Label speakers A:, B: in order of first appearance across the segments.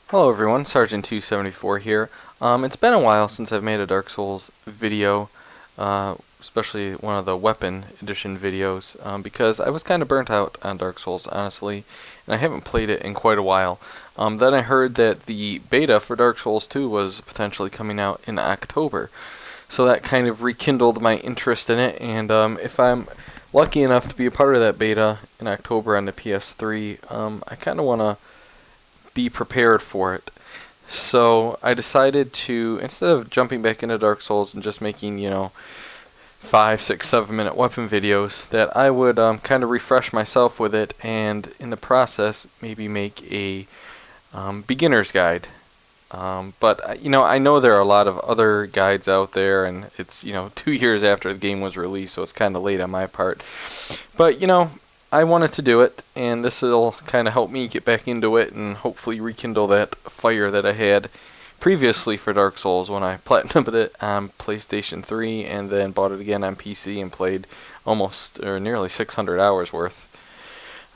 A: Hello everyone, Sergeant274 here. It's been a while since I've made a Dark Souls video, especially one of the Weapon Edition videos, because I was kind of burnt out on Dark Souls, honestly, and I haven't played it in quite a while. Then I heard that the beta for Dark Souls 2 was potentially coming out in October, so that kind of rekindled my interest in it, and if I'm lucky enough to be a part of that beta in October on the PS3, I kind of want to be prepared for it. So I decided to, instead of jumping back into Dark Souls and just making, 5, 6, 7 minute weapon videos, that I would kind of refresh myself with it and in the process maybe make a beginner's guide. But I know there are a lot of other guides out there, and it's 2 years after the game was released, so it's kind of late on my part. But I wanted to do it, and this will kind of help me get back into it and hopefully rekindle that fire that I had previously for Dark Souls when I platinumed it on PlayStation 3 and then bought it again on PC and played almost or nearly 600 hours worth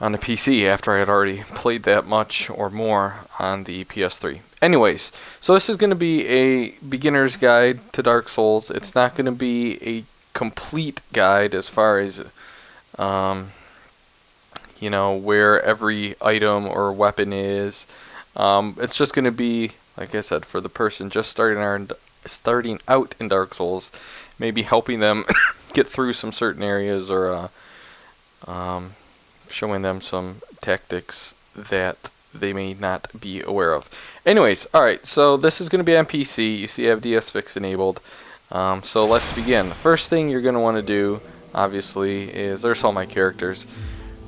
A: on the PC after I had already played that much or more on the PS3. Anyways, so this is going to be a beginner's guide to Dark Souls. It's not going to be a complete guide as far as where every item or weapon is. It's just going to be, like I said, for the person just starting out in Dark Souls, maybe helping them get through some certain areas or showing them some tactics that they may not be aware of. Anyways, alright, so this is going to be on PC. You see I have DS Fix enabled. So let's begin. The first thing you're going to want to do, obviously, is there's all my characters.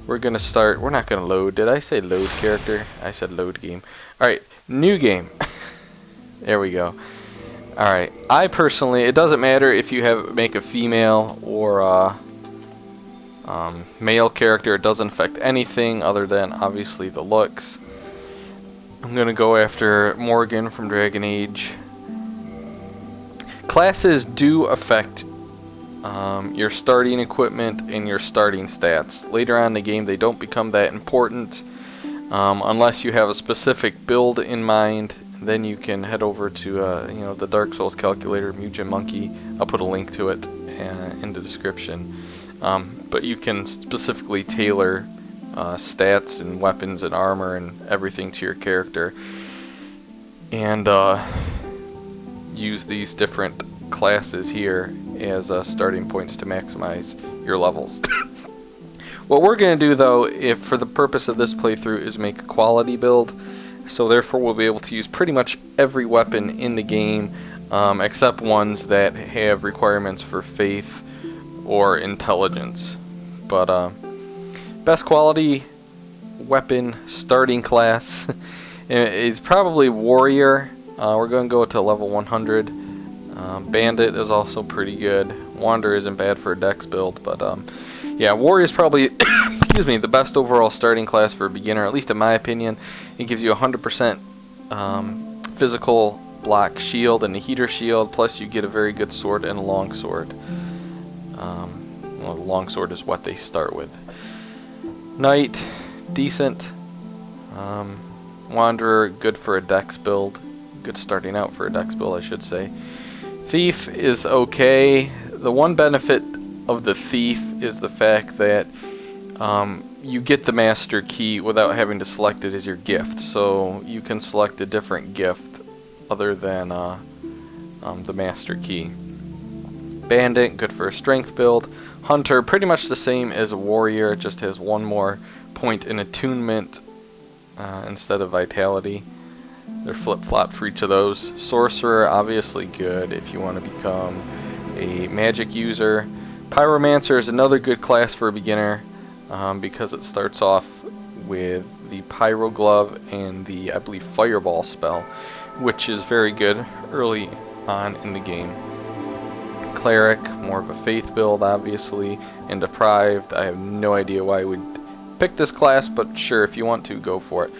A: We're going to start, we're not going to load. Did I say load character? I said load game. Alright, new game. There we go. Alright, I personally, it doesn't matter if you make a female or male character. It doesn't affect anything other than obviously the looks. I'm going to go after Morgan from Dragon Age. Classes do affect your starting equipment and your starting stats. Later on in the game, they don't become that important unless you have a specific build in mind. Then you can head over to the Dark Souls calculator, Mugen Monkey. I'll put a link to it in the description. But you can specifically tailor stats and weapons and armor and everything to your character, and use these different classes here as starting points to maximize your levels. What we're going to do, though, if for the purpose of this playthrough, is make a quality build. So therefore we'll be able to use pretty much every weapon in the game, except ones that have requirements for faith or intelligence. But best quality weapon starting class is probably Warrior. We're going to go to level 100. Bandit is also pretty good. Wanderer isn't bad for a dex build, but yeah, Warrior is probably excuse me, the best overall starting class for a beginner, at least in my opinion. It gives you 100% physical block shield and a heater shield, plus you get a very good sword and a long sword. Well, the long sword is what they start with. Knight, decent. Wanderer, good for a dex build. Good starting out for a dex build, I should say. Thief is okay. The one benefit of the Thief is the fact that you get the Master Key without having to select it as your gift. So you can select a different gift other than the Master Key. Bandit, good for a strength build. Hunter, pretty much the same as a Warrior, just has one more point in attunement instead of vitality. They're flip-flop for each of those. Sorcerer, obviously good if you want to become a magic user. Pyromancer is another good class for a beginner because it starts off with the Pyro Glove and the, I believe, Fireball spell, which is very good early on in the game. Cleric, more of a faith build, obviously. And Deprived, I have no idea why I would pick this class, but sure, if you want to, go for it.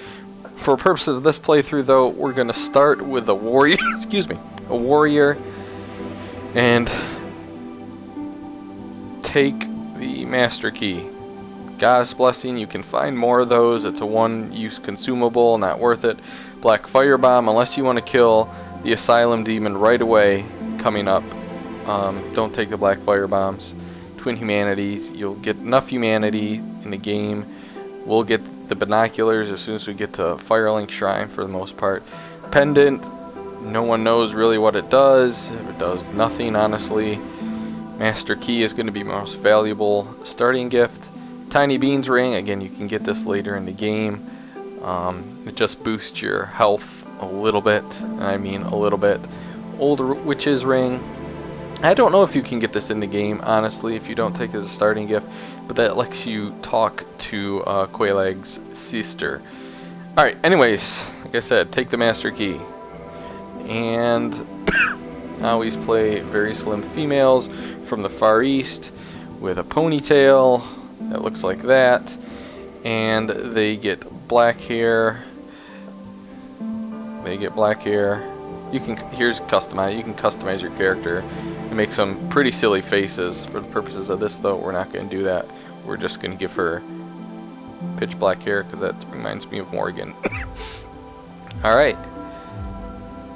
A: For purposes of this playthrough, though, we're going to start with a warrior, excuse me, a warrior, and take the Master Key. Goddess Blessing, you can find more of those. It's a one-use consumable, not worth it. Black Firebomb, unless you want to kill the Asylum Demon right away coming up. Don't take the Black Firebombs. Twin Humanities, you'll get enough humanity in the game. We'll get the binoculars as soon as we get to Firelink Shrine for the most part. Pendant, no one knows really what it does. It does nothing, honestly. Master Key is going to be most valuable starting gift. Tiny Beans Ring, again, you can get this later in the game. It just boosts your health a little bit, and I mean a little bit. Old Witch's Ring, I don't know if you can get this in the game, honestly, if you don't take it as a starting gift, but that lets you talk to Quaylag's sister. Alright, anyways, like I said, take the Master Key. And I always play very slim females from the Far East with a ponytail that looks like that, and they get black hair. They get black hair. You can customize. You can customize your character and make some pretty silly faces. For the purposes of this, though, we're not going to do that. We're just going to give her pitch black hair because that reminds me of Morgan. All right.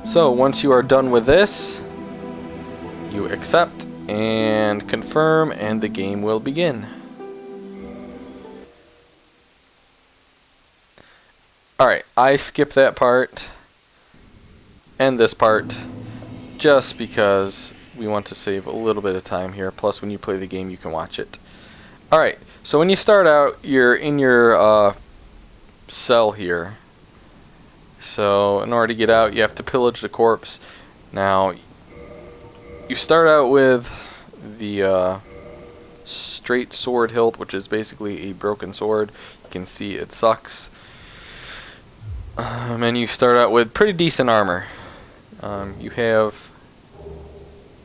A: So once you are done with this, you accept and confirm, and the game will begin. Alright, I skipped that part and this part just because we want to save a little bit of time here. Plus, when you play the game, you can watch it. Alright, so when you start out, you're in your cell here. So in order to get out, you have to pillage the corpse. Now, you start out with the straight sword hilt, which is basically a broken sword. You can see it sucks. And you start out with pretty decent armor. You have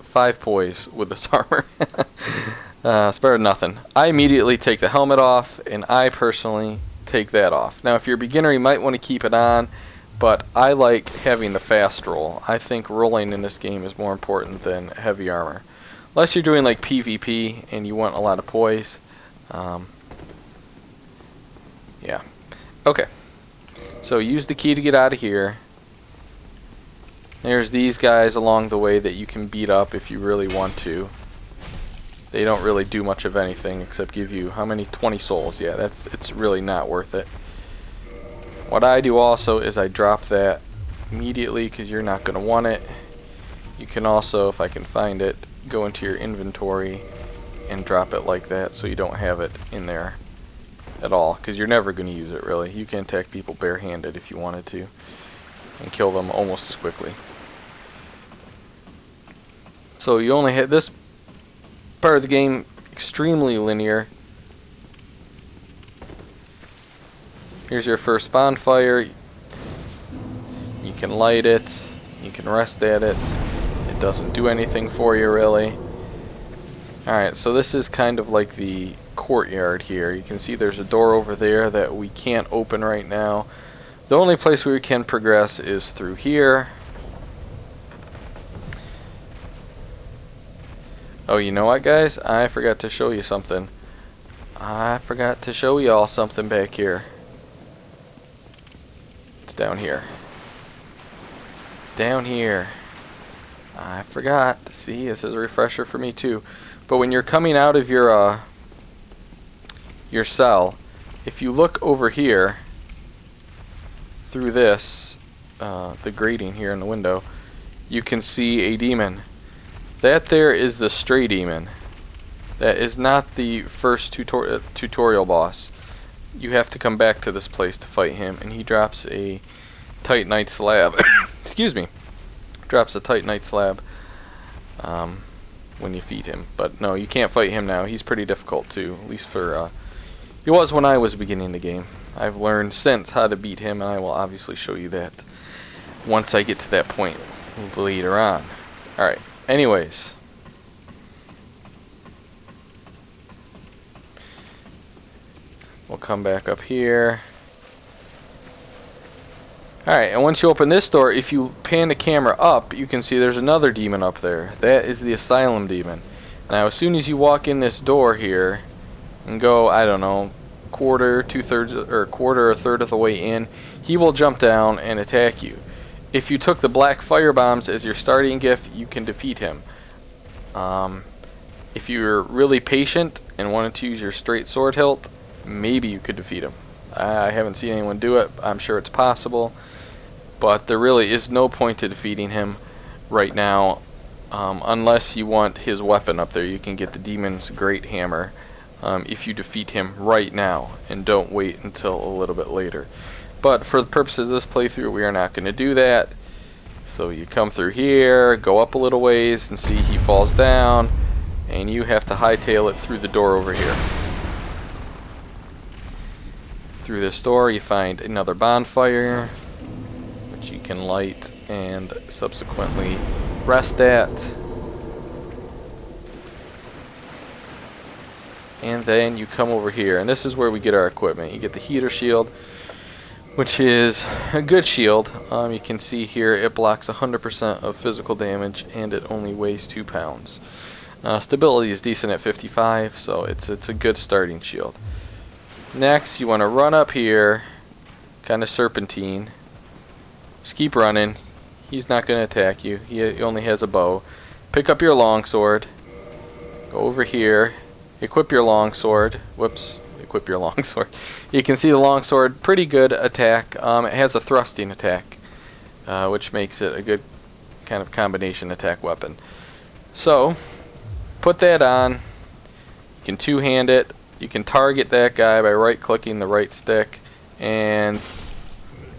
A: 5 poise with this armor. It's better than nothing. I immediately take the helmet off, and I personally take that off. Now, if you're a beginner, you might want to keep it on, but I like having the fast roll. I think rolling in this game is more important than heavy armor. Unless you're doing like PvP and you want a lot of poise. Yeah. Okay. So use the key to get out of here. There's these guys along the way that you can beat up if you really want to. They don't really do much of anything except give you, how many? 20 souls. Yeah, it's really not worth it. What I do also is I drop that immediately because you're not going to want it. You can also, if I can find it, go into your inventory and drop it like that so you don't have it in there at all, because you're never going to use it really. You can attack people barehanded if you wanted to and kill them almost as quickly. So you only hit this part of the game extremely linear. Here's your first bonfire. You can light it, you can rest at it. It doesn't do anything for you really. Alright, so this is kind of like the courtyard here. You can see there's a door over there that we can't open right now. The only place we can progress is through here. Oh, you know what, guys? I forgot to show you something. I forgot to show y'all something back here. It's down here. It's down here. I forgot. See, this is a refresher for me too. But when you're coming out of your cell, if you look over here through this, the grating here in the window, you can see a demon. That there is the stray demon. That is not the first tutorial boss. You have to come back to this place to fight him, and he drops a Titanite slab. Excuse me. Drops a Titanite slab when you feed him. But no, you can't fight him now. He's pretty difficult too, at least for he was when I was beginning the game. I've learned since how to beat him, and I will obviously show you that once I get to that point later on. Alright, anyways. We'll come back up here. Alright, and once you open this door, if you pan the camera up, you can see there's another demon up there. That is the Asylum demon. Now, as soon as you walk in this door here, and go, I don't know, quarter, 2/3, or a quarter or a third of the way in, he will jump down and attack you. If you took the black fire bombs as your starting gift, you can defeat him. If you're really patient and wanted to use your straight sword hilt, maybe you could defeat him. I haven't seen anyone do it. I'm sure it's possible, but there really is no point to defeating him right now, unless you want his weapon up there. You can get the Demon's Great Hammer if you defeat him right now and don't wait until a little bit later. But for the purposes of this playthrough, we are not going to do that. So you come through here, go up a little ways, and see he falls down, and you have to hightail it through the door over here. Through this door, you find another bonfire, which you can light and subsequently rest at. And then you come over here, and this is where we get our equipment. You get the heater shield, which is a good shield. You can see here it blocks 100% of physical damage, and it only weighs 2 pounds. Stability is decent at 55, so it's a good starting shield. Next, you want to run up here, kind of serpentine. Just keep running. He's not going to attack you. He only has a bow. Pick up your longsword. Go over here. Equip your longsword. Whoops. Equip your longsword. You can see the longsword, pretty good attack. It has a thrusting attack, which makes it a good kind of combination attack weapon. So, put that on. You can two-hand it. You can target that guy by right-clicking the right stick and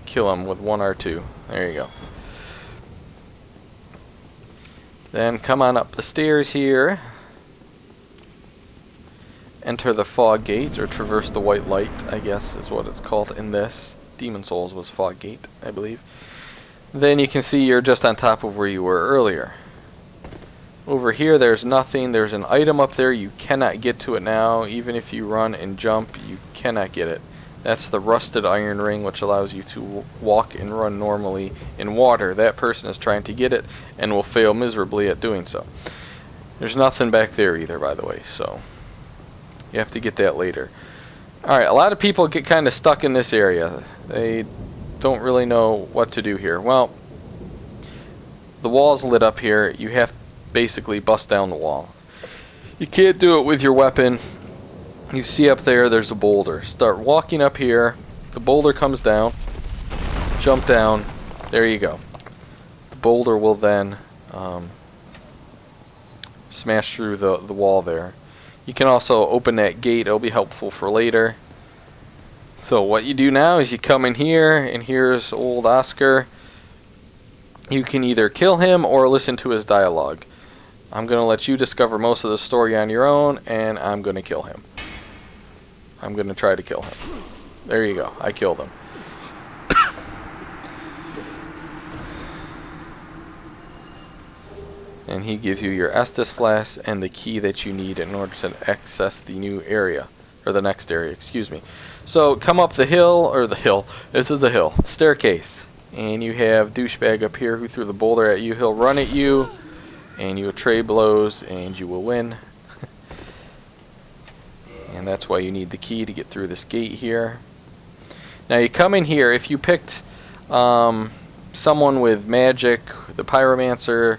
A: kill him with 1 R2. There you go. Then come on up the stairs here. Enter the fog gate, or traverse the white light, I guess is what it's called in this. Demon Souls was fog gate, I believe. Then you can see you're just on top of where you were earlier. Over here there's nothing. There's an item up there. You cannot get to it now. Even if you run and jump, you cannot get it. That's the rusted iron ring, which allows you to walk and run normally in water. That person is trying to get it and will fail miserably at doing so. There's nothing back there either, by the way, so you have to get that later. Alright, a lot of people get kind of stuck in this area. They don't really know what to do here. Well, the wall's lit up here. You have to basically bust down the wall. You can't do it with your weapon. You see up there, there's a boulder. Start walking up here. The boulder comes down. Jump down. There you go. The boulder will then smash through the wall there. You can also open that gate. It'll be helpful for later. So what you do now is you come in here, and here's old Oscar. You can either kill him or listen to his dialogue. I'm going to let you discover most of the story on your own, and I'm going to kill him. I'm going to try to kill him. There you go. I killed him. And he gives you your Estus flask and the key that you need in order to access the new area, or the next area, excuse me. So come up the hill, or the hill, this is the hill, staircase. And you have douchebag up here who threw the boulder at you. He'll run at you, and you will trade blows, and you will win. And that's why you need the key to get through this gate here. Now you come in here, if you picked someone with magic, the Pyromancer,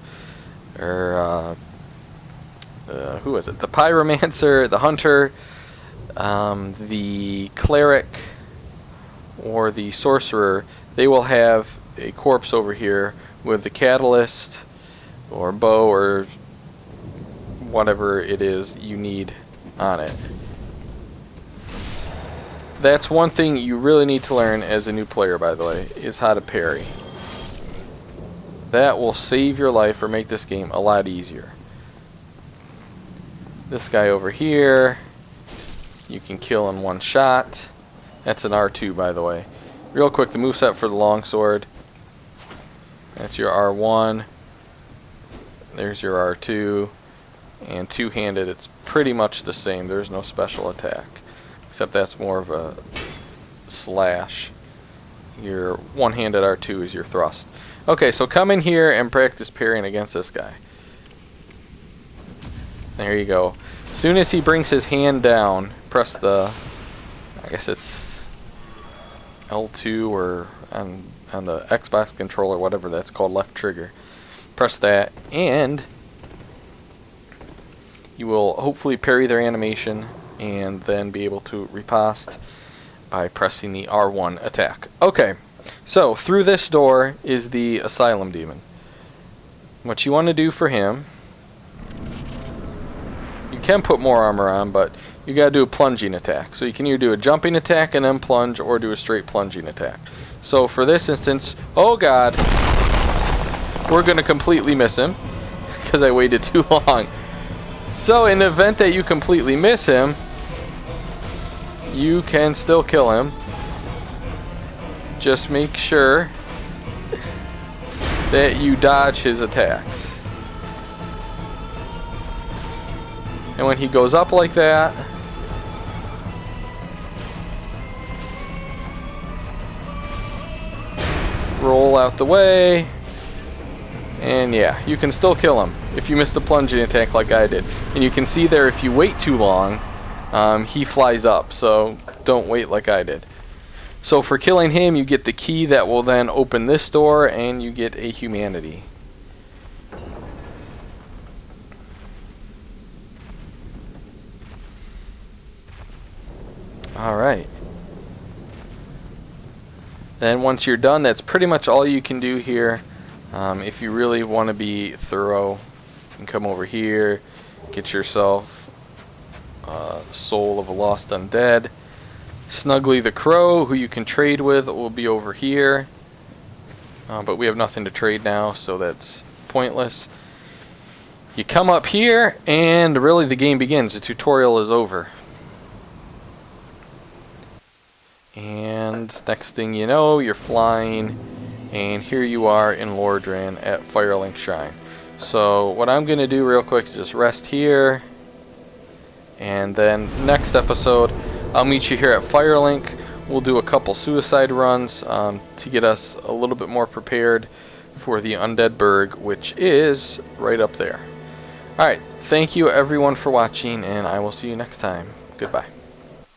A: or who is it? The Pyromancer, the Hunter, the Cleric, or the Sorcerer, they will have a corpse over here with the Catalyst, or bow, or whatever it is you need on it. That's one thing you really need to learn as a new player, by the way, is how to parry. That will save your life or make this game a lot easier. This guy over here, you can kill in one shot. That's an R2, by the way. Real quick, the moveset for the longsword. That's your R1. There's your R2. And two-handed, it's pretty much the same. There's no special attack. Except that's more of a slash. Your one-handed R2 is your thrust. Okay, so come in here and practice parrying against this guy. There you go. As soon as he brings his hand down, press the... guess it's L2 or on the Xbox controller, whatever that's called, left trigger. Press that, and you will hopefully parry their animation and then be able to riposte by pressing the R1 attack. Okay, so through this door is the Asylum Demon. What you want to do for him, you can put more armor on, but you gotta do a plunging attack. So you can either do a jumping attack and then plunge, or do a straight plunging attack. So for this instance, oh god, we're gonna completely miss him because I waited too long. So in the event that you completely miss him, you can still kill him. Just make sure that you dodge his attacks. And when he goes up like that, roll out the way, and yeah, you can still kill him if you miss the plunging attack like I did. And you can see there, if you wait too long, he flies up, so don't wait like I did. So for killing him, you get the key that will then open this door, and you get a humanity. Alright. Then once you're done, that's pretty much all you can do here. If you really want to be thorough, you can come over here, get yourself Soul of a Lost Undead. Snuggly the Crow, who you can trade with, will be over here. But we have nothing to trade now, so that's pointless. You come up here, and really the game begins. The tutorial is over. And next thing you know, you're flying, and here you are in Lordran at Firelink Shrine. So what I'm going to do real quick is just rest here, and then next episode I'll meet you here at Firelink. We'll do a couple suicide runs to get us a little bit more prepared for the Undead Burg, which is right up there. Alright, thank you everyone for watching, and I will see you next time. Goodbye.